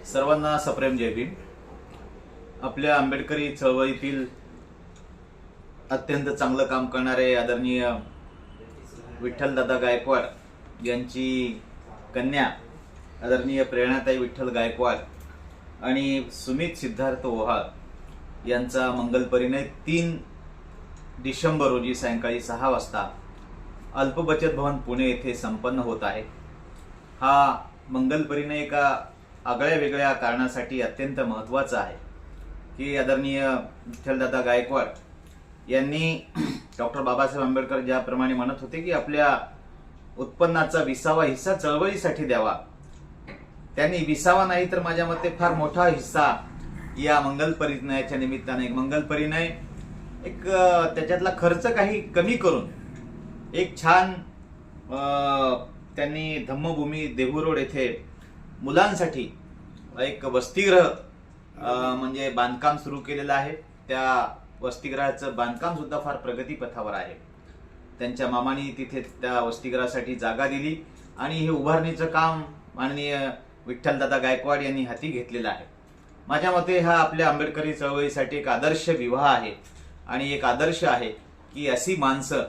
सर्वांना सप्रेम जय भीम। आपल्या आंबेडकरी चळवळीतील अत्यंत चांगलं काम करणारे आदरणीय विठ्ठलदादा गायकवाड यांची कन्या आदरणीय प्रेरणाताई विठ्ठल गायकवाड आणि सुमित सिद्धार्थ ओहाळ यांचा मंगल परिणय 3 डिसेंबर रोजी सायंकाळी 6 वाजता अल्प बचत भवन पुणे येथे संपन्न होत आहे। हा मंगल परिणय एका आगळ्या वेगळ्या कारणासाठी अत्यंत महत्त्वाचा आहे की आदरणीय विठ्ठलदादा गायकवाड यांनी डॉक्टर बाबासाहेब आंबेडकर ज्याप्रमाणे म्हणत होते की आपल्या उत्पन्नाचा 20वा हिस्सा चळवळीसाठी द्यावा, त्यांनी 20वा नाही तर माझ्या मते फार मोठा हिस्सा या मंगल परिणयाच्या निमित्ताने, मंगल परिणय एक त्याच्यातला खर्च काही कमी करून एक छान त्यांनी धम्मभूमी देहू रोड येथे मुलांसाठी एक वसतिगृह म्हणजे बांधकाम सुरू केलेलं आहे। त्या वसतिगृहाचं बांधकाम सुद्धा फार प्रगतीपथावर आहे। त्यांच्या मामानी तिथे त्या वसतिगृहासाठी जागा दिली आणि हे उभारणीचं काम माननीय विठ्ठलदादा गायकवाड यांनी हाती घेतलेलं आहे। माझ्या मते हा आपल्या आंबेडकरी चळवळीसाठी एक आदर्श विवाह आहे आणि एक आदर्श आहे की अशी माणसं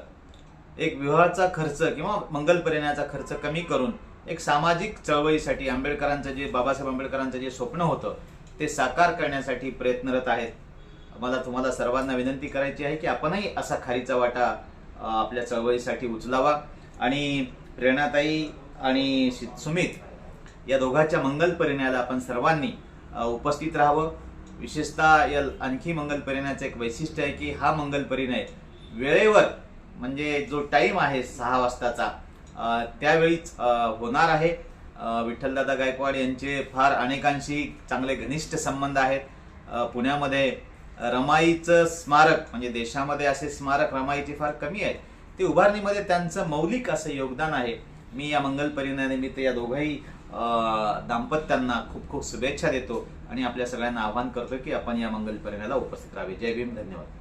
एक विवाहाचा खर्च किंवा मंगल परिणयाचा खर्च कमी करून एक सामाजिक चळवळीसाठी आंबेडकरांचं जे बाबासाहेब आंबेडकरांचं जे स्वप्न होतं ते साकार करण्यासाठी प्रयत्नरत आहेत। मला तुम्हाला सर्वांना विनंती करायची आहे की आपणही असा खारीचा वाटा आपल्या चळवळीसाठी उचलावा आणि प्रेरणाताई आणि सुमित या दोघांच्या मंगल परिणयाला आपण सर्वांनी उपस्थित राहावं। विशेषतः या आणखी मंगल परिणयाचं एक वैशिष्ट्य आहे की हा मंगल परिणय वेळेवर म्हणजे जो टाइम आहे 6 वाजताचा त्यावेळीच होणार आहे। विठ्ठलदादा गायकवाड यांचे फार अनेकांशी चांगले घनिष्ठ संबंध आहेत। पुण्यामध्ये रमाईचं स्मारक म्हणजे देशामध्ये असे स्मारक रमाईचे फार कमी आहेत, ते उभारणीमध्ये त्यांचं मौलिक असं योगदान आहे। मी या मंगल परिणयानिमित्त या दोघाही दाम्पत्यांना खूप खूप शुभेच्छा देतो आणि आपल्या सगळ्यांना आवाहन करतो की आपण या मंगल परिणयाला उपस्थित राहावे। जय भीम, धन्यवाद।